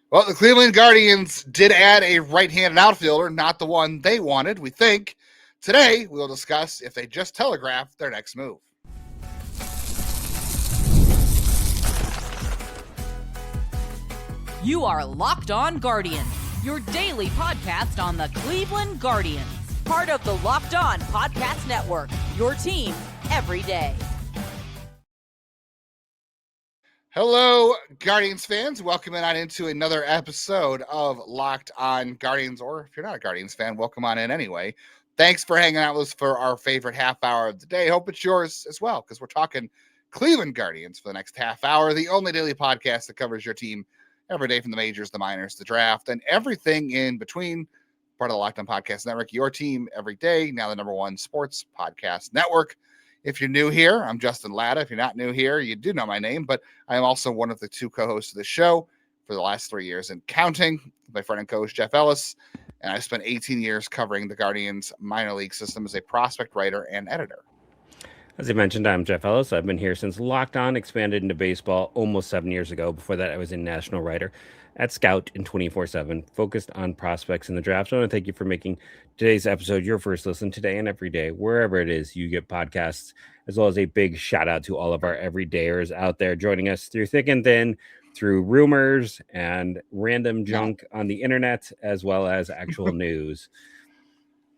Well, the Cleveland Guardians did add a right-handed outfielder, not the one they wanted, we think. Today, we'll discuss if they just telegraphed their next move. You are Locked On Guardians, your daily podcast on the Cleveland Guardians. Part of the Locked On Podcast Network, your team every day. Hello, Guardians fans. Welcome on into another episode of Locked On Guardians, or if you're not a Guardians fan, welcome on in anyway. Thanks for hanging out with us for our favorite half hour of the day. Hope it's yours as well, because we're talking Cleveland Guardians for the next half hour, the only daily podcast that covers your team every day from the majors, the minors, the draft, and everything in between. Part of the Locked On Podcast Network, your team every day, now the number one sports podcast network. If you're new here, I'm Justin Lada. If you're not new here, you do know my name, but I am also one of the two co-hosts of the show for the last 3 years and counting. My friend and coach, Jeff Ellis, and I spent 18 years covering the Guardians minor league system as a prospect writer and editor. As I mentioned, I'm Jeff Ellis. I've been here since Locked On expanded into baseball almost 7 years ago. Before that, I was a national writer at Scout in 24/7, focused on prospects in the draft. So I want to thank you for making today's episode your first listen today and every day, wherever it is you get podcasts, as well as a big shout out to all of our everydayers out there joining us through thick and thin, through rumors and random junk on the internet, as well as actual news.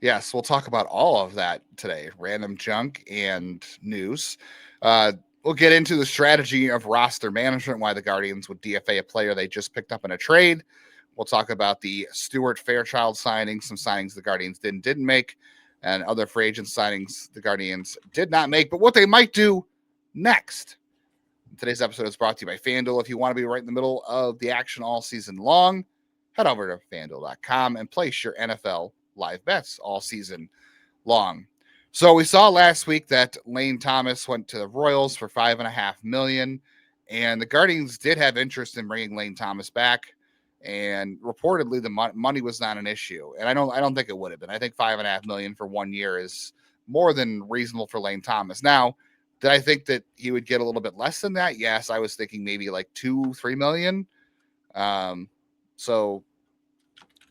Yes, we'll talk about all of that today, random junk and news. We'll get into the strategy of roster management, why the Guardians would DFA a player they just picked up in a trade. We'll talk about the Stuart Fairchild signing, some signings the Guardians didn't make, and other free agent signings the Guardians did not make, but what they might do next. Today's episode is brought to you by FanDuel. If you want to be right in the middle of the action all season long, head over to FanDuel.com and place your NFL live bets all season long. So we saw last week that Lane Thomas went to the Royals for $5.5 million, and the Guardians did have interest in bringing Lane Thomas back, and reportedly the money was not an issue. And I don't think it would have been. I think $5.5 million for 1 year is more than reasonable for Lane Thomas. Now, did I think that he would get a little bit less than that? Yes, I was thinking maybe like $2-3 million. So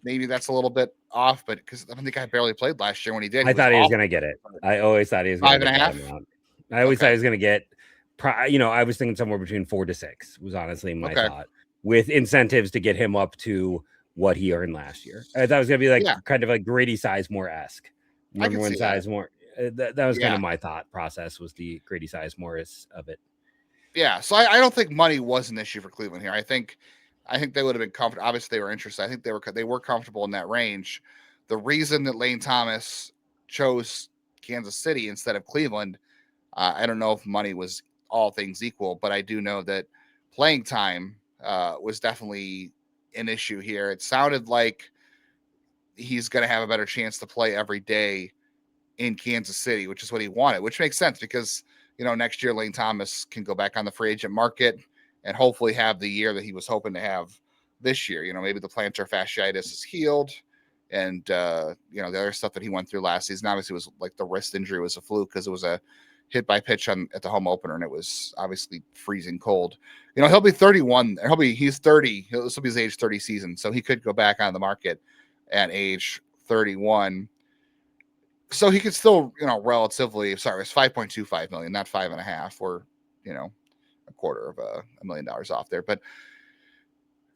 maybe that's a little bit off, but because I think I barely played last year when he did. I thought he was going to get it. I always thought he was going to get that amount. I always thought he was going to get, I was thinking somewhere between 4 to 6 was honestly my thought, with incentives to get him up to what he earned last year. I thought it was going to be like kind of like Grady Sizemore-esque. Remember when Sizemore? That was kind of my thought process, was the Grady Sizemore of it. Yeah, so I don't think money was an issue for Cleveland here. I think they would have been comfortable. Obviously, they were interested. I think they were comfortable in that range. The reason that Lane Thomas chose Kansas City instead of Cleveland, I don't know if money was all things equal, but I do know that playing time was definitely an issue here. It sounded like he's going to have a better chance to play every day in Kansas City, which is what he wanted, which makes sense because, next year Lane Thomas can go back on the free agent market and hopefully have the year that he was hoping to have this year. Maybe the plantar fasciitis is healed, and the other stuff that he went through last season, obviously was like the wrist injury was a fluke because it was a hit by pitch at the home opener, and it was obviously freezing cold. He'll be 31. He's 30. This will be his age 30 season, so he could go back on the market at age 31. So he could still, relatively. Sorry, it's $5.25 million, not 5.5, or a quarter of $1 million off there,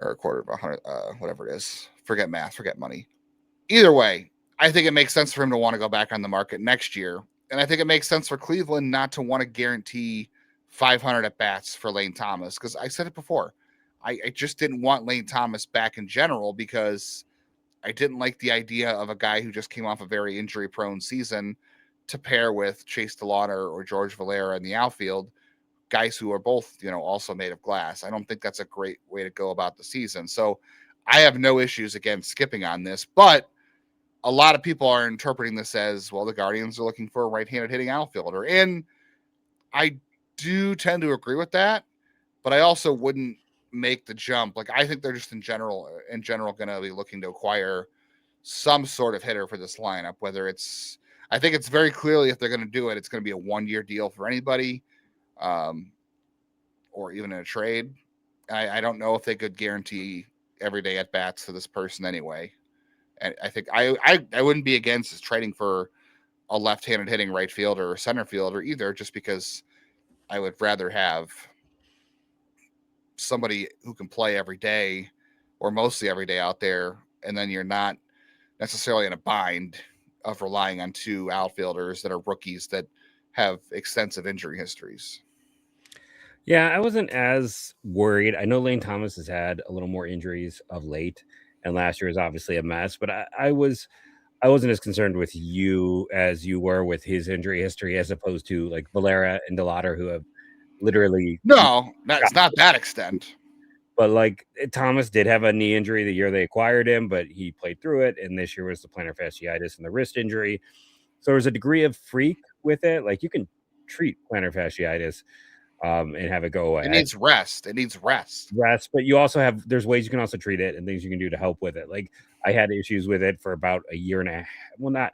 or a quarter of 100, whatever it is. Forget math, forget money. Either way, I think it makes sense for him to want to go back on the market next year. And I think it makes sense for Cleveland not to want to guarantee 500 at bats for Lane Thomas. Because I said it before, I just didn't want Lane Thomas back in general because I didn't like the idea of a guy who just came off a very injury prone season to pair with Chase DeLauter or George Valera in the outfield, guys who are both, also made of glass. I don't think that's a great way to go about the season. So I have no issues, again, skipping on this, but a lot of people are interpreting this as, well, the Guardians are looking for a right-handed hitting outfielder. And I do tend to agree with that, but I also wouldn't make the jump. Like, I think they're just in general going to be looking to acquire some sort of hitter for this lineup, I think it's very clearly, if they're going to do it, it's going to be a 1-year deal for anybody. Or even in a trade. I don't know if they could guarantee everyday at bats to this person anyway. And I think I wouldn't be against trading for a left-handed hitting right fielder or center fielder either, just because I would rather have somebody who can play every day or mostly every day out there, and then you're not necessarily in a bind of relying on two outfielders that are rookies that have extensive injury histories. Yeah, I wasn't as worried. I know Lane Thomas has had a little more injuries of late, and last year was obviously a mess. But I wasn't as concerned with you as you were with his injury history, as opposed to like Valera and DeLauter, who have literally. No, that's not that extent. But like Thomas did have a knee injury the year they acquired him, but he played through it. And this year was the plantar fasciitis and the wrist injury. So there's a degree of freak with it. Like you can treat plantar fasciitis and have it go away. It needs rest. It needs rest. But you also have, there's ways you can also treat it and things you can do to help with it. Like I had issues with it for about a year and a half. Well, not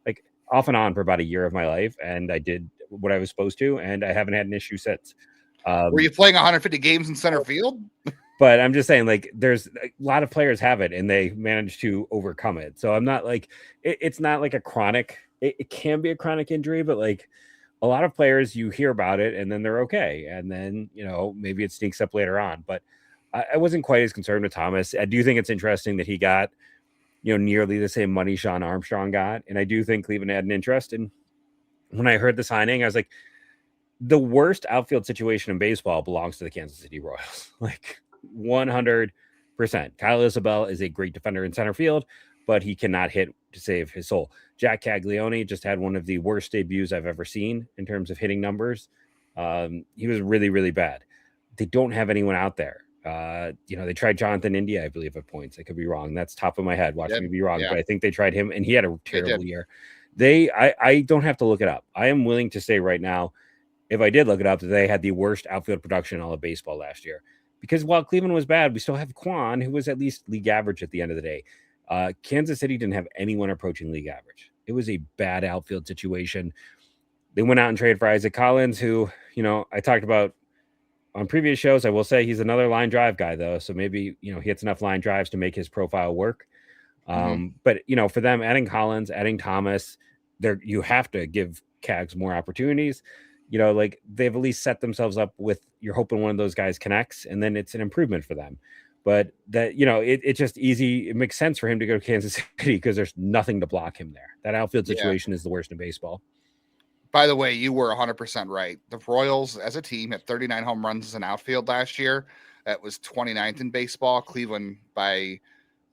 like off and on for about a year of my life. And I did what I was supposed to, and I haven't had an issue since. Were you playing 150 games in center field? But I'm just saying, like, there's a lot of players have it and they manage to overcome it. So I'm not like, it's not like a chronic, it can be a chronic injury, but like a lot of players, you hear about it and then they're okay. And then, you know, maybe it sneaks up later on. But I wasn't quite as concerned with Thomas. I do think it's interesting that he got, you know, nearly the same money Sean Armstrong got. And I do think Cleveland had an interest. And when I heard the signing, I was like, the worst outfield situation in baseball belongs to the Kansas City Royals. Like 100%. Kyle Isabel is a great defender in center field, but he cannot hit to save his soul. Jack Caglione just had one of the worst debuts I've ever seen in terms of hitting numbers. He was really, really bad. They don't have anyone out there. You know, they tried Jonathan India, I believe, at points. I could be wrong. That's top of my head. Watch me be wrong, but I think they tried him, and he had a terrible year. I don't have to look it up. I am willing to say right now, if I did look it up, that they had the worst outfield production in all of baseball last year. Because while Cleveland was bad, we still have Kwan, who was at least league average at the end of the day. Kansas City didn't have anyone approaching league average. It was a bad outfield situation. They went out and traded for Isaac Collins, who, you know, I talked about on previous shows. I will say he's another line drive guy, though. So maybe, you know, he hits enough line drives to make his profile work. But, you know, for them, adding Collins, adding Thomas, you have to give Cags more opportunities. You know, like they've at least set themselves up with, you're hoping one of those guys connects, and then it's an improvement for them. But that, you know, it's just easy. It makes sense for him to go to Kansas City because there's nothing to block him there. That outfield situation is the worst in baseball. By the way, you were 100% right. The Royals as a team had 39 home runs as an outfield last year. That was 29th in baseball. Cleveland, by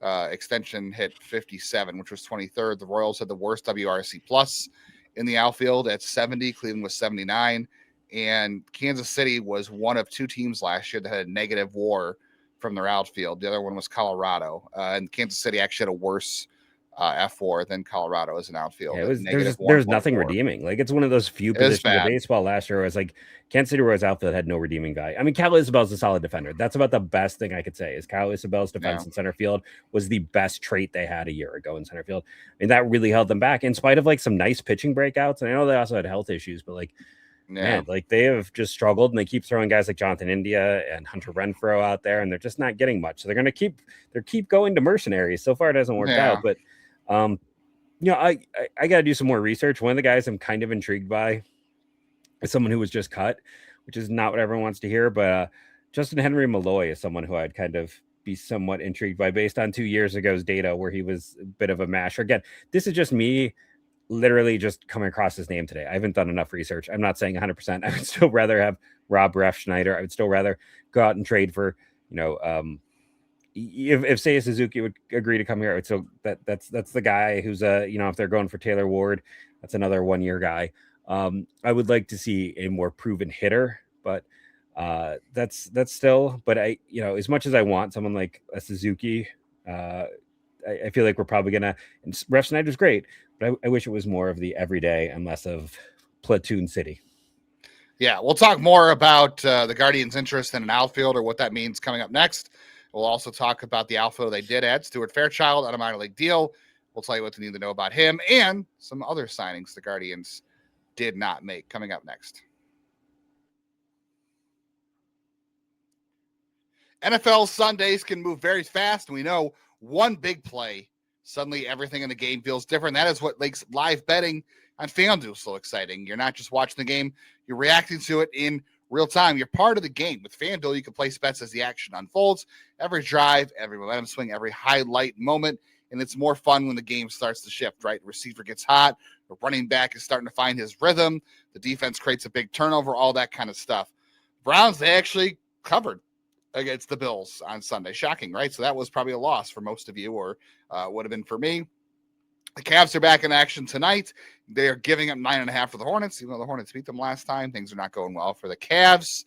extension, hit 57, which was 23rd. The Royals had the worst WRC plus in the outfield at 70. Cleveland was 79. And Kansas City was one of two teams last year that had a negative WAR from their outfield. The other one was Colorado. And Kansas City actually had a worse F4 than Colorado as an outfield. Yeah, there's nothing redeeming. Like it's one of those few positions of baseball last year where it's like Kansas City Royals outfield had no redeeming value. I mean, Kyle Isabel's a solid defender. That's about the best thing I could say is Kyle Isabel's defense in center field was the best trait they had a year ago in center field. And that really held them back in spite of like some nice pitching breakouts. And I know they also had health issues, but like, man, like they have just struggled and they keep throwing guys like Jonathan India and Hunter Renfroe out there and they're just not getting much. So they're going to keep going to mercenaries. So far it hasn't worked out, but you know, I got to do some more research. One of the guys I'm kind of intrigued by is someone who was just cut, which is not what everyone wants to hear. But Justin Henry Malloy is someone who I'd kind of be somewhat intrigued by based on 2 years ago's data where he was a bit of a masher. Again, this is just me literally just coming across his name today. I haven't done enough research. I'm not saying 100%. I would still rather have Rob Refsnyder. I would still rather go out and trade for, you know, if Seiya Suzuki would agree to come here, so that's the guy who's you know, if they're going for Taylor Ward, that's another 1 year guy. I would like to see a more proven hitter, but that's still, but I, you know, as much as I want someone like a Suzuki, I feel like we're probably gonna, and Refsnyder's great, but I wish it was more of the everyday and less of Platoon City. Yeah, we'll talk more about the Guardians' interest in an outfielder, what that means coming up next. We'll also talk about the outfielder they did add, Stuart Fairchild, on a minor league deal. We'll tell you what you need to know about him and some other signings the Guardians did not make coming up next. NFL Sundays can move very fast. And we know one big play, suddenly everything in the game feels different. That is what makes live betting on FanDuel so exciting. You're not just watching the game, you're reacting to it in real time. You're part of the game. With FanDuel, you can place bets as the action unfolds. Every drive, every momentum swing, every highlight moment. And it's more fun when the game starts to shift, right? The receiver gets hot. The running back is starting to find his rhythm. The defense creates a big turnover, all that kind of stuff. Browns, they actually covered against the Bills on Sunday. Shocking, right? So that was probably a loss for most of you, or would have been for me. The Cavs are back in action tonight. They are giving up 9.5 for the Hornets, even though the Hornets beat them last time. Things are not going well for the Cavs.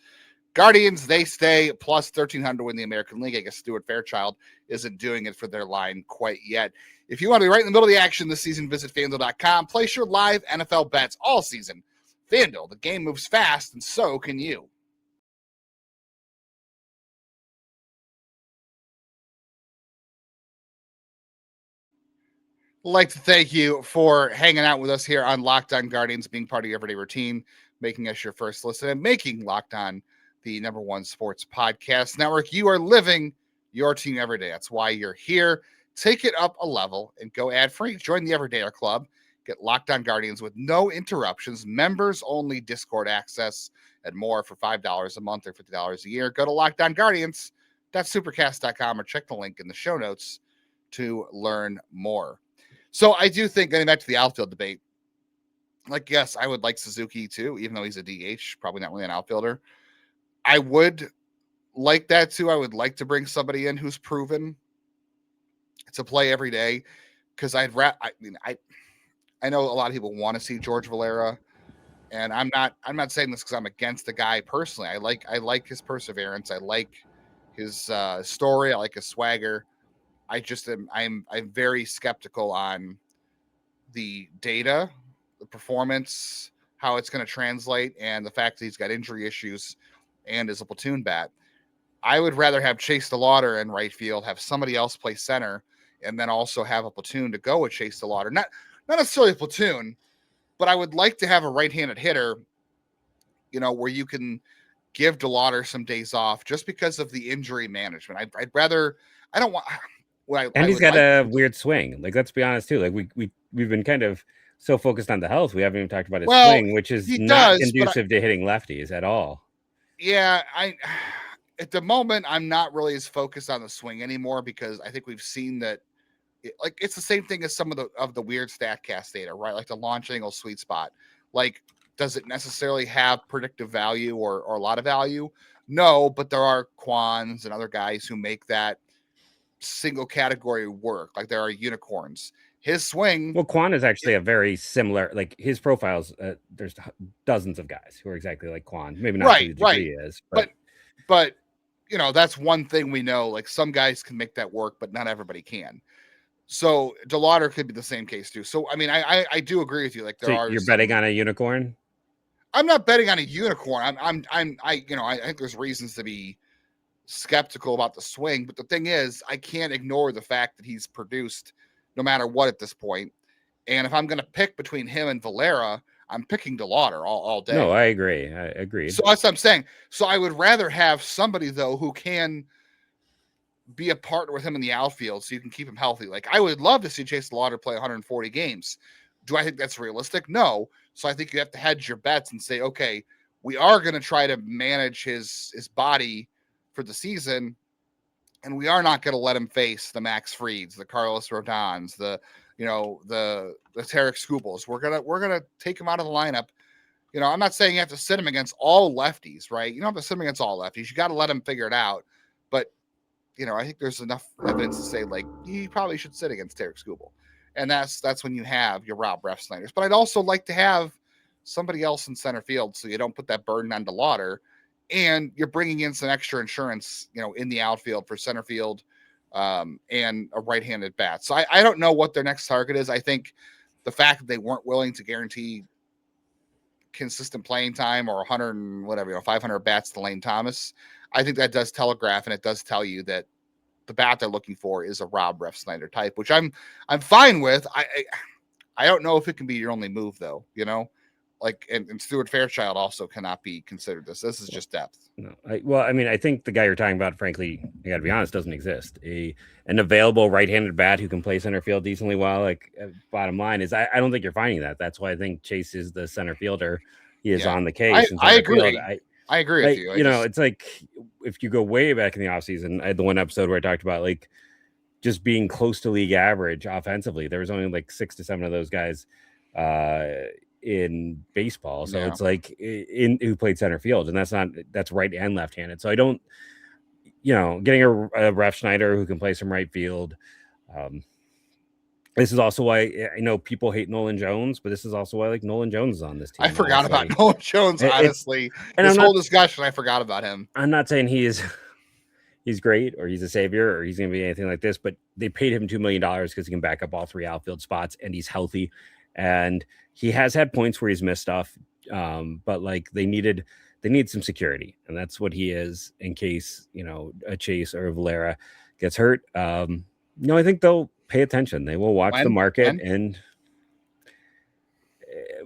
Guardians, they stay plus 1,300 to win the American League. I guess Stuart Fairchild isn't doing it for their line quite yet. If you want to be right in the middle of the action this season, visit FanDuel.com. Place your live NFL bets all season. FanDuel, the game moves fast, and so can you. Like to thank you for hanging out with us here on Locked On Guardians, being part of your everyday routine, making us your first listen, and making Locked On the #1 sports podcast network. You are living your team every day. That's why you're here. Take it up a level and go ad-free. Join the Everydayer Club. Get Locked On Guardians with no interruptions, members-only Discord access, and more for $5 a month or $50 a year. Go to LockedOnGuardians.supercast.com or check the link in the show notes to learn more. So I do think, getting back to the outfield debate, like, yes, I would like Suzuki too, even though he's a DH, probably not really an outfielder. I would like that too. I would like to bring somebody in who's proven to play every day, because I know a lot of people want to see George Valera, and I'm not saying this because I'm against the guy personally. I like his perseverance. I like his story. I like his swagger. I'm very skeptical on the data, the performance, how it's going to translate, and the fact that he's got injury issues and is a platoon bat. I would rather have Chase DeLauter in right field, have somebody else play center, and then also have a platoon to go with Chase DeLauter. Not necessarily a platoon, but I would like to have a right-handed hitter, where you can give DeLauter some days off just because of the injury management. I'd rather, I don't want, and he's got a weird swing. Like, let's be honest too. Like, we've been kind of so focused on the health, we haven't even talked about his swing, which is not conducive to hitting lefties at all. Yeah, at the moment, I'm not really as focused on the swing anymore, because I think we've seen that it's the same thing as some of the weird StatCast data, right? Like the launch angle sweet spot. Like, does it necessarily have predictive value or a lot of value? No, but there are Quans and other guys who make that single category work. Like, there are unicorns. His swing. Well, Quan is actually a very similar, like, his profiles. There's dozens of guys who are exactly like Quan. Maybe not to the degree he is, but that's one thing we know. Like, some guys can make that work, but not everybody can. So DeLauter could be the same case too. So I mean, I do agree with you. Like, you're betting on a unicorn. I'm not betting on a unicorn. I think there's reasons to be skeptical about the swing, but the thing is, I can't ignore the fact that he's produced no matter what at this point. And if I'm going to pick between him and Valera, I'm picking DeLauter all day. No, I agree. I agree. So that's what I'm saying. So I would rather have somebody, though, who can be a partner with him in the outfield so you can keep him healthy. Like, I would love to see Chase DeLauter play 140 games. Do I think that's realistic? No. So I think you have to hedge your bets and say, okay, we are going to try to manage his body for the season, and we are not going to let him face the Max Frieds, the Carlos Rodons, the Tarek Skubals. We're gonna take him out of the lineup. I'm not saying you have to sit him against all lefties, right? You don't have to sit him against all lefties. You got to let him figure it out. But I think there's enough evidence to say, like, he probably should sit against Tarek Skubal, and that's when you have your Rob Refsnyders. But I'd also like to have somebody else in center field, so you don't put that burden on DeLauter. And you're bringing in some extra insurance, in the outfield for center field, and a right-handed bat. So I don't know what their next target is. I think the fact that they weren't willing to guarantee consistent playing time or 100 and whatever, 500 bats to Lane Thomas, I think that does telegraph, and it does tell you that the bat they're looking for is a Rob Refsnyder type, which I'm fine with. I don't know if it can be your only move, though. Like, and Stuart Fairchild also cannot be considered this. This is just depth. No, I think the guy you're talking about, frankly, I got to be honest, doesn't exist. An available right-handed bat who can play center field decently well. Like, bottom line is, I don't think you're finding that. That's why I think Chase is the center fielder. He is on the case. I agree. I agree with you. It's like if you go way back in the offseason, I had the one episode where I talked about like just being close to league average offensively. There was only like 6 to 7 of those guys in baseball. So it's like who played center field, and that's right and left-handed. So I don't, getting a Refsnyder who can play some right field. This is also why I know people hate Nolan Jones, but this is also why like Nolan Jones is on this team. I forgot about Nolan Jones, honestly. This whole discussion, I forgot about him. I'm not saying he's great or he's a savior or he's going to be anything like this, but they paid him $2 million because he can back up all 3 outfield spots and he's healthy. And he has had points where he's missed stuff, but like they need some security, and that's what he is in case a Chase or a Valera gets hurt. I think they'll pay attention. They will watch the market,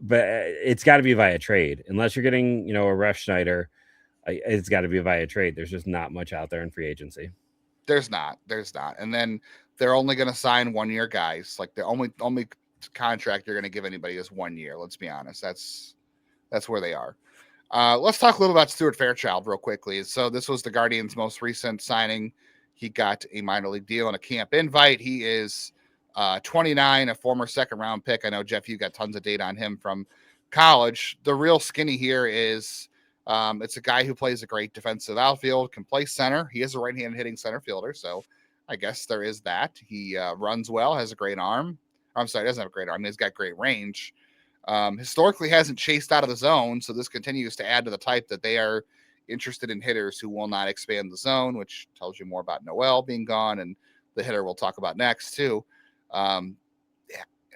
but it's got to be via trade unless you're getting a Refsnyder. It's got to be via trade. There's just not much out there in free agency. There's not, and then they're only going to sign 1-year guys. Like the only contract you're going to give anybody is 1 year. Let's be honest. That's where they are. Let's talk a little about Stuart Fairchild real quickly. So this was the Guardians' most recent signing. He got a minor league deal and a camp invite. He is 29, a former 2nd-round pick. I know, Jeff, you got tons of data on him from college. The real skinny here is it's a guy who plays a great defensive outfield, can play center. He is a right-handed hitting center fielder, so I guess there is that. He runs well, has a great arm. I'm sorry, he doesn't have a great arm. He's got great range. Historically hasn't chased out of the zone, so this continues to add to the type that they are interested in hitters who will not expand the zone, which tells you more about Noel being gone and the hitter we'll talk about next too.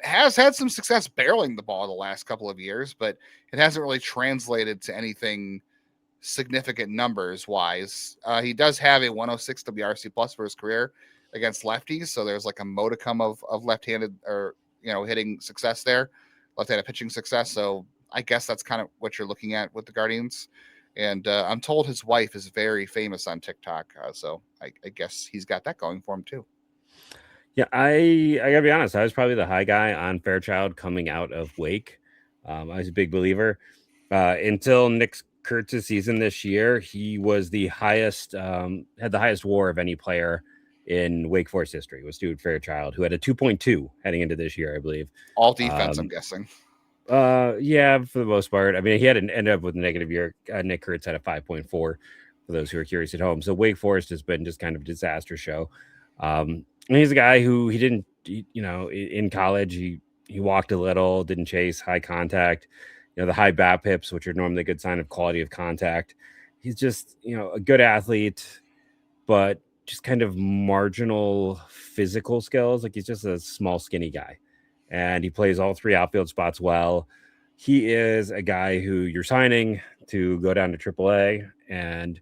Has had some success barreling the ball the last couple of years, but it hasn't really translated to anything significant numbers wise. He does have a 106 WRC plus for his career against lefties, so there's like a modicum of left-handed or hitting success there, left-handed pitching success. So I guess that's kind of what you're looking at with the Guardians. And I'm told his wife is very famous on TikTok, so I guess he's got that going for him too. Yeah, I gotta be honest. I was probably the high guy on Fairchild coming out of Wake. I was a big believer until Nick Kurtz's season this year. He was the highest, had the highest WAR of any player in Wake Forest history. Was Stuart Fairchild, who had a 2.2 heading into this year, I believe. All defense, I'm guessing. Yeah, for the most part. I mean, he had ended up with a negative year. Nick Kurtz had a 5.4 for those who are curious at home. So Wake Forest has been just kind of a disaster show. And he's a guy who he didn't, in college, he walked a little, didn't chase, high contact, the high BAPIPs, which are normally a good sign of quality of contact. He's just, a good athlete, but just kind of marginal physical skills. Like he's just a small, skinny guy. And he plays all 3 outfield spots well. He is a guy who you're signing to go down to AAA, and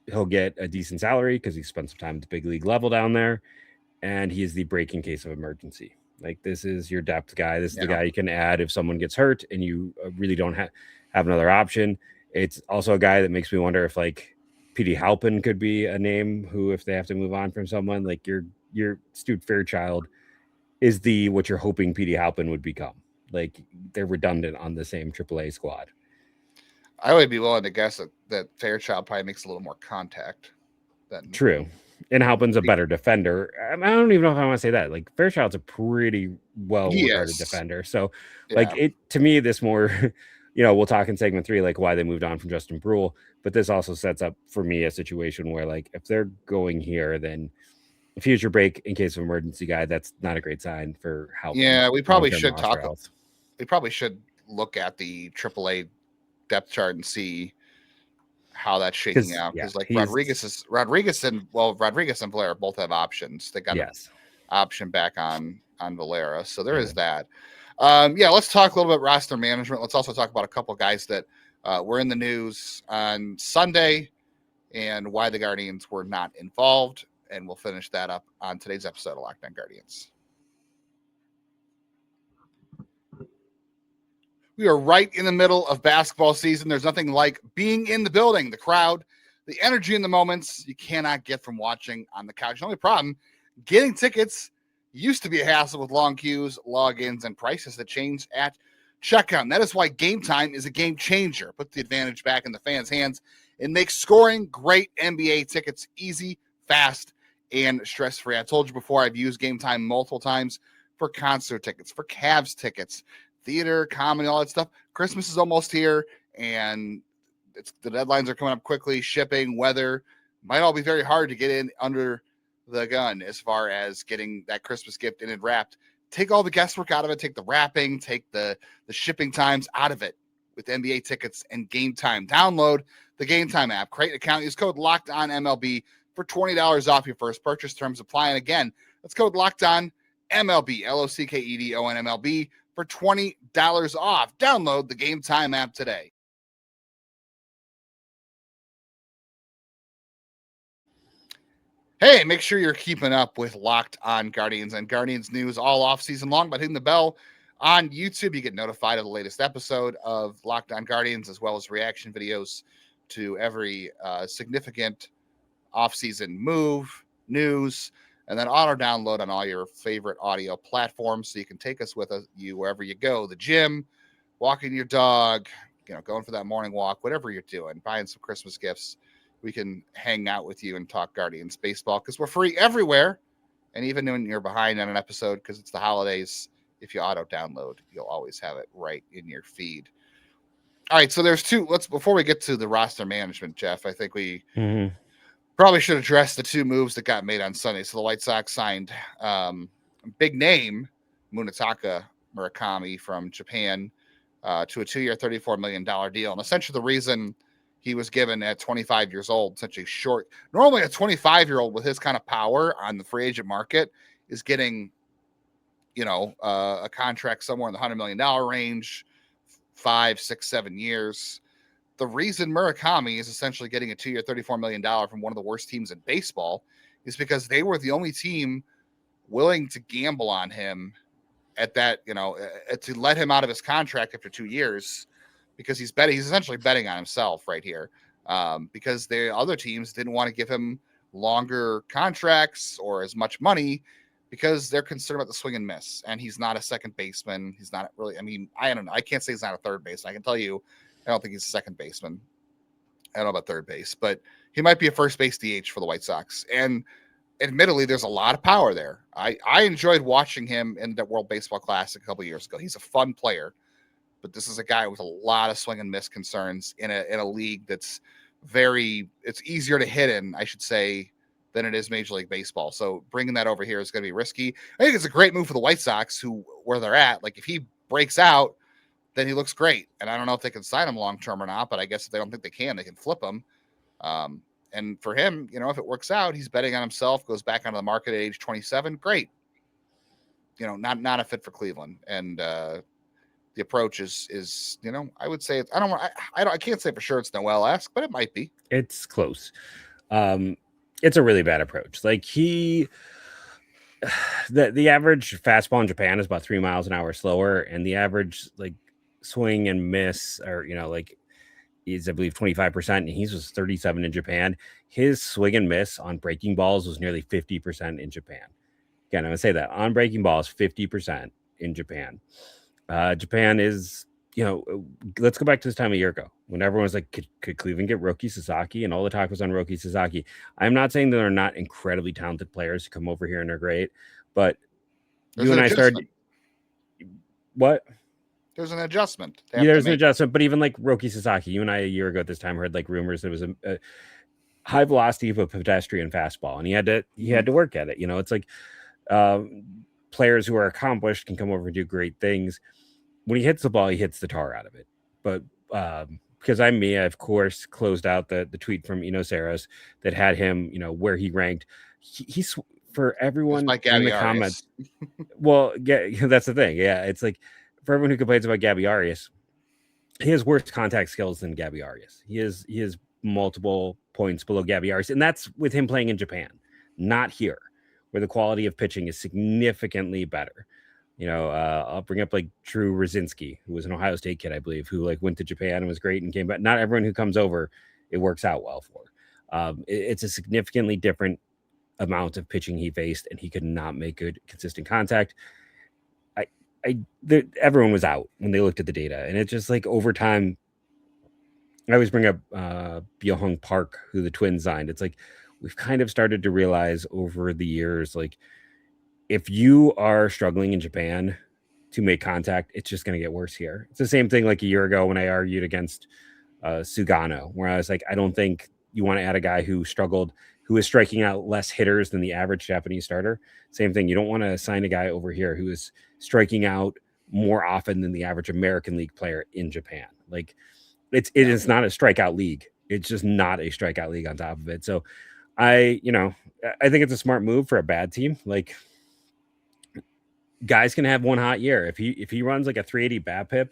he'll get a decent salary because he spent some time at the big league level down there, and he is the break in case of emergency. Like this is your depth guy. This is the guy you can add if someone gets hurt and you really don't have another option. It's also a guy that makes me wonder if like P.D. Halpin could be a name who, if they have to move on from someone, like your Stuart Fairchild is what you're hoping P.D. Halpin would become. Like they're redundant on the same AAA squad. I would be willing to guess that Fairchild probably makes a little more contact than true. And Halpin's a better defender. I don't even know if I want to say that. Like Fairchild's a pretty well-regarded defender. So like to me, this more, we'll talk in segment 3, like why they moved on from Justin Bruihl, but this also sets up for me a situation where like, if they're going here, then if he's your break in case of emergency guy, that's not a great sign for Halpin. Yeah, we probably should we probably should look at the AAA depth chart and see how that's shaking out, because like Rodriguez and Valera both have options. They got an option back on Valera, so there is that. Let's talk a little bit roster management. Let's also talk about a couple guys that were in the news on Sunday and why the Guardians were not involved, and we'll finish that up on today's episode of Locked On Guardians. We are right in the middle of basketball season. There's nothing like being in the building, the crowd, the energy in the moments you cannot get from watching on the couch. The only problem, getting tickets used to be a hassle with long queues, logins, and prices that change at checkout. And that is why Game Time is a game changer. Put the advantage back in the fans' hands and make scoring great NBA tickets easy, fast, and stress-free. I told you before, I've used Game Time multiple times for concert tickets, for Cavs tickets, theater, comedy, all that stuff. Christmas is almost here, and the deadlines are coming up quickly. Shipping, weather, might all be very hard to get in under the gun as far as getting that Christmas gift in and wrapped. Take all the guesswork out of it. Take the wrapping, take the shipping times out of it with NBA tickets and Game Time. Download the Game Time app. Create an account. Use code LOCKEDONMLB for $20 off your first purchase. Terms apply. And again, that's code LOCKEDONMLB, LOCKEDONMLB, for $20 off. Download the Game Time app today. Hey, make sure you're keeping up with Locked On Guardians and Guardians news all off season long by hitting the bell on YouTube. You get notified of the latest episode of Locked On Guardians, as well as reaction videos to every significant off-season move, news, and then auto download on all your favorite audio platforms, so you can take us with you wherever you go, the gym, walking your dog, going for that morning walk, whatever you're doing, buying some Christmas gifts. We can hang out with you and talk Guardians baseball because we're free everywhere. And even when you're behind on an episode because it's the holidays, if you auto download, you'll always have it right in your feed. All right, so there's two. Before we get to the roster management, Jeff, I think we probably should address the two moves that got made on Sunday. So the White Sox signed big name Munataka Murakami from Japan to a 2-year, $34 million deal. And essentially the reason he was given at 25 years old, such a short, normally a 25-year-old with his kind of power on the free agent market is getting, a contract somewhere in the $100 million range, 5, 6, 7 years. The reason Murakami is essentially getting a 2-year, $34 million from one of the worst teams in baseball is because they were the only team willing to gamble on him at that, to let him out of his contract after 2 years. Because he's essentially betting on himself right here, because the other teams didn't want to give him longer contracts or as much money because they're concerned about the swing and miss. And he's not a second baseman. He's not really, I don't know. I can't say he's not a third baseman. I can tell you, I don't think he's a second baseman. I don't know about third base, but he might be a first base DH for the White Sox. And admittedly, there's a lot of power there. I enjoyed watching him in the World Baseball Classic a couple of years ago. He's a fun player. But this is a guy with a lot of swing and miss concerns in a league that's it's easier to hit in, I should say, than it is Major League Baseball. So bringing that over here is going to be risky. I think it's a great move for the White Sox, where they're at. Like if he breaks out, then he looks great. And I don't know if they can sign him long-term or not, but I guess if they don't think they can flip him. And for him, if it works out, he's betting on himself, goes back onto the market at age 27. Great. Not a fit for Cleveland. And, the approach is I would say I can't say for sure it's Noel-esque, but it might be. It's close. It's a really bad approach. Like the average fastball in Japan is about 3 miles an hour slower, and the average like swing and miss is I believe 25%, and he's was 37 in Japan. His swing and miss on breaking balls was nearly 50% in Japan. Again, I'm gonna say that on breaking balls, 50% in Japan. Japan is, let's go back to this time a year ago when everyone was like, could Cleveland get Roki Sasaki? And all the talk was on Roki Sasaki. I'm not saying that they're not incredibly talented players who come over here and are great, but you and I started. What? There's an adjustment. Yeah, there's an adjustment, but even like Roki Sasaki, you and I a year ago at this time heard like rumors there was a high velocity of a pedestrian fastball, and he had to work at it. It's like players who are accomplished can come over and do great things. When he hits the ball, he hits the tar out of it. But because I of course, closed out the tweet from Saros that had him, where he ranked. He's for everyone in the comments. Well, that's the thing. Yeah, it's like for everyone who complains about Gabby Arias, he has worse contact skills than Gabby Arias. He is multiple points below Gabby Arias, and that's with him playing in Japan, not here, where the quality of pitching is significantly better. I'll bring up like Drew Rosinski, who was an Ohio State kid, I believe, who like went to Japan and was great and came back. Not everyone who comes over, it works out well for. It's a significantly different amount of pitching he faced, and he could not make good, consistent contact. Everyone was out when they looked at the data, and it's just like over time. I always bring up Byung Park, who the Twins signed. It's like we've kind of started to realize over the years, like if you are struggling in Japan to make contact, it's just going to get worse here. It's the same thing like a year ago when I argued against Sugano, where I was like, I don't think you want to add a guy who struggled, who is striking out less hitters than the average Japanese starter. Same thing. You don't want to sign a guy over here who is striking out more often than the average American League player in Japan. Like it is not a strikeout league. It's just not a strikeout league on top of it. So I think it's a smart move for a bad team. Like guys can have one hot year. If he runs like a 380 BABIP,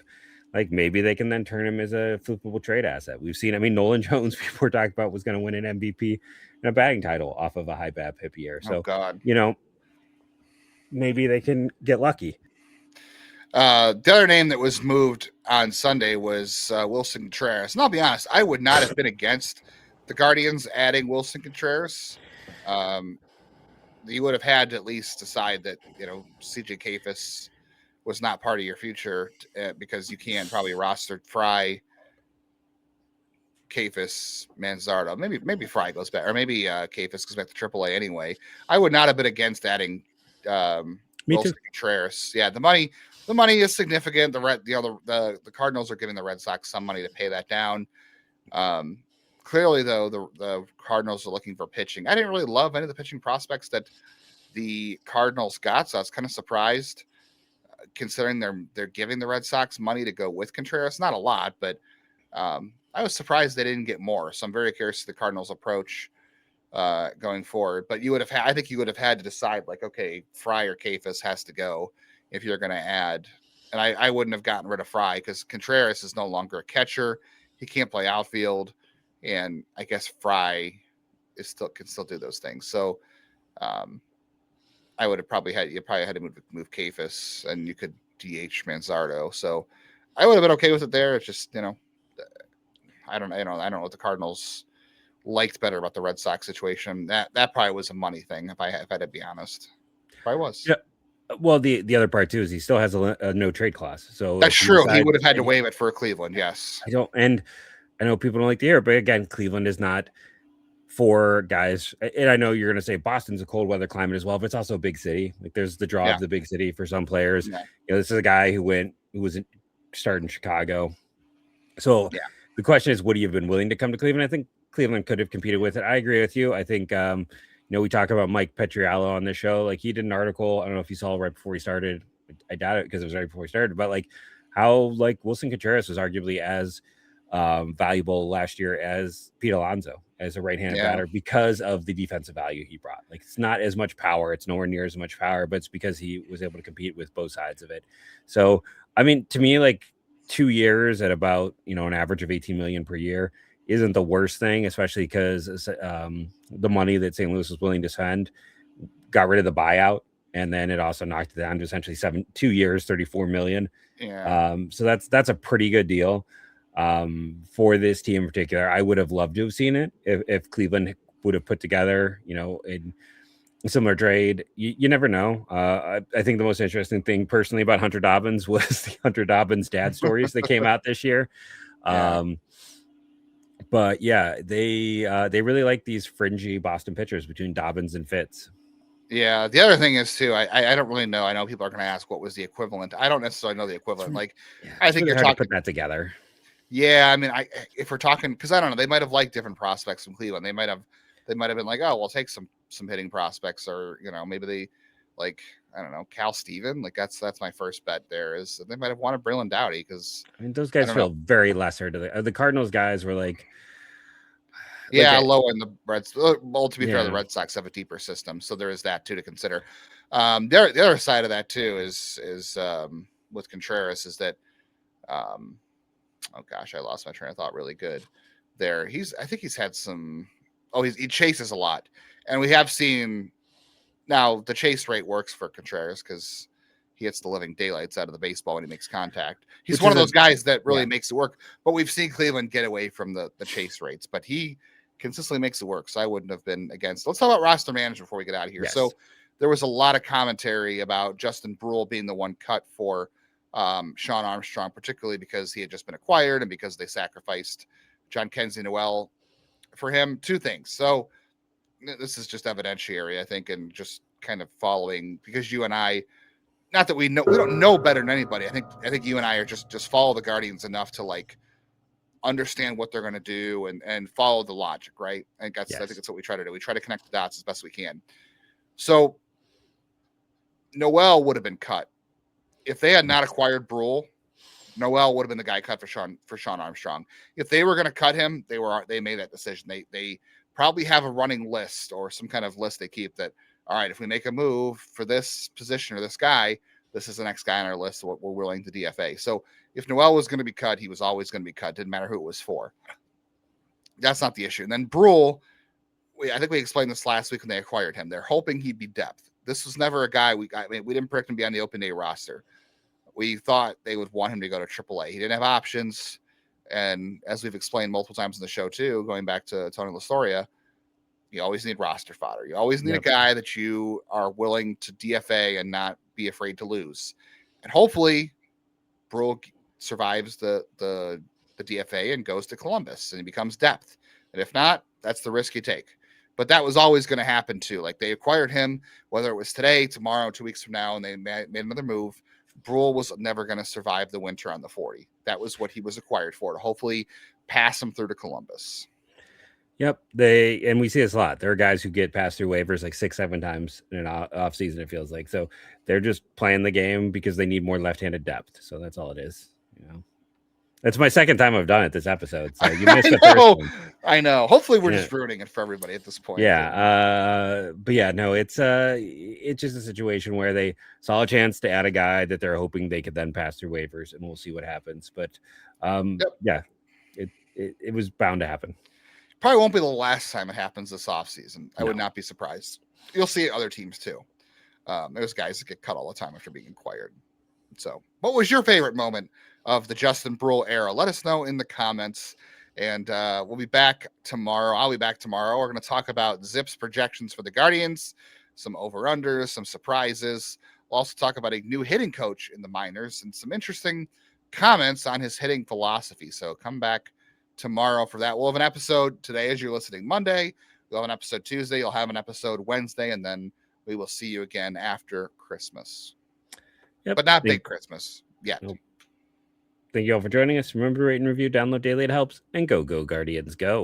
like maybe they can then turn him as a flippable trade asset. We've seen, Nolan Jones before talked about was going to win an MVP and a batting title off of a high BABIP year. So, maybe they can get lucky. The other name that was moved on Sunday was Wilson Contreras. And I'll be honest, I would not have been against the Guardians adding Wilson Contreras. You would have had to at least decide that, CJ Kayfus was not part of your future because you can probably roster Fry, Kayfus, Manzardo. Maybe Fry goes back, or maybe Kayfus goes back to AAA anyway. I would not have been against adding Wilson Contreras. Yeah, the money is significant. The Cardinals are giving the Red Sox some money to pay that down. Clearly, though, the Cardinals are looking for pitching. I didn't really love any of the pitching prospects that the Cardinals got, so I was kind of surprised, considering they're giving the Red Sox money to go with Contreras. Not a lot, but I was surprised they didn't get more. So I'm very curious to the Cardinals' approach going forward. But I think you would have had to decide, like, okay, Fry or Kayfus has to go if you're going to add. And I wouldn't have gotten rid of Fry because Contreras is no longer a catcher. He can't play outfield. And I guess Fry can still do those things. So I would have probably had to move Kayfus, and you could DH Manzardo. So I would have been okay with it there. It's just, I don't know what the Cardinals liked better about the Red Sox situation. That probably was a money thing. If I had to be honest, probably was. Yeah. Well, the other part too is he still has a no trade clause. So that's true. He would have had to waive it for Cleveland. Yes. I know people don't like to hear it, but again, Cleveland is not for guys. And I know you're going to say Boston's a cold weather climate as well, but it's also a big city. Like there's the draw of the big city for some players. Yeah. This is a guy who was starting in Chicago. So the question is, would he have been willing to come to Cleveland? I think Cleveland could have competed with it. I agree with you. I think, we talk about Mike Petriello on the show. Like he did an article. I don't know if you saw right before he started. I doubt it because it was right before he started, but like how like Wilson Contreras was arguably as valuable last year as Pete Alonso as a right-handed batter because of the defensive value he brought. Like it's not as much power. It's nowhere near as much power, but it's because he was able to compete with both sides of it. So, to me, like 2 years at about, an average of 18 million per year isn't the worst thing, especially because the money that St. Louis was willing to spend got rid of the buyout. And then it also knocked it down to essentially 2 years, 34 million. Yeah. So that's a pretty good deal. For this team in particular, I would have loved to have seen it if Cleveland would have put together, in a similar trade. You never know. I think the most interesting thing personally about Hunter Dobbins was the Hunter Dobbins dad stories that came out this year. But yeah, they really like these fringy Boston pitchers between Dobbins and Fitz. Yeah. The other thing is too, I don't really know. I know people are going to ask what was the equivalent. I don't necessarily know the equivalent. Like, I think really you're talking to put that together. Yeah, if we're talking, because I don't know, they might have liked different prospects from Cleveland. They might have been like, oh, we'll take some hitting prospects, or maybe they like, I don't know, Cal Steven. Like that's my first bet. There is they might have wanted Braylon Doughty because those guys feel very lesser to the Cardinals guys were like, low in the Reds. Well, to be fair, the Red Sox have a deeper system, so there is that too to consider. The other side of that too is with Contreras is that. Oh gosh, I lost my train of thought really good there. I think he's had some, he chases a lot. And we have seen now the chase rate works for Contreras because he hits the living daylights out of the baseball when he makes contact. He's Which one is of those guys that really yeah. makes it work. But we've seen Cleveland get away from the chase rates, but he consistently makes it work. So I wouldn't have been against. Let's talk about roster management before we get out of here. Yes. So there was a lot of commentary about Justin Bruihl being the one cut for Shawn Armstrong, particularly because he had just been acquired and because they sacrificed Jhonkensy Noel for him. Two things. So this is just evidentiary, I think, and just kind of following, because you and I, not that we don't know better than anybody. I think you and I are just follow the Guardians enough to like understand what they're going to do and follow the logic, right? I think that's what we try to do. We try to connect the dots as best we can. So Noel would have been cut if they had not acquired Bruihl. Noel would have been the guy cut for Shawn Armstrong. If they were going to cut him, they made that decision. They probably have a running list or some kind of list they keep that, all right, if we make a move for this position or this guy, this is the next guy on our list, what we're willing to DFA. So if Noel was going to be cut, he was always going to be cut. Didn't matter who it was for. That's not the issue. And then Bruihl, I think we explained this last week when they acquired him. They're hoping he'd be depth. This was never a guy we didn't predict him to be on the open day roster. We thought they would want him to go to AAA. He didn't have options. And as we've explained multiple times in the show too, going back to Tony Lastoria, you always need roster fodder. You always need a guy that you are willing to DFA and not be afraid to lose. And hopefully Bruihl survives the DFA and goes to Columbus and he becomes depth. And if not, that's the risk you take. But that was always going to happen too. Like they acquired him, whether it was today, tomorrow, 2 weeks from now, and they made another move. Bruihl was never going to survive the winter on the 40. That was what he was acquired for, to hopefully pass him through to Columbus. Yep. And we see this a lot. There are guys who get passed through waivers like 6-7 times in an off season, it feels like. So they're just playing the game because they need more left-handed depth. So that's all it is. It's my second time I've done it this episode. So you missed the first one. I know. Hopefully we're just ruining it for everybody at this point. Yeah. But yeah, no, it's just a situation where they saw a chance to add a guy that they're hoping they could then pass through waivers, and we'll see what happens. But yeah, it was bound to happen. Probably won't be the last time it happens this offseason. I would not be surprised. You'll see it other teams too. There's guys that get cut all the time after being acquired. So what was your favorite moment of the Justin Bruihl era? Let us know in the comments. And we'll be back tomorrow. I'll be back tomorrow. We're going to talk about Zip's projections for the Guardians, some over-unders, some surprises. We'll also talk about a new hitting coach in the minors and some interesting comments on his hitting philosophy. So come back tomorrow for that. We'll have an episode today as you're listening Monday. We'll have an episode Tuesday. You'll have an episode Wednesday. And then we will see you again after Christmas. Yep. But not big Christmas yet. Nope. Thank you all for joining us. Remember to rate and review, download daily. It helps. And go Guardians, go.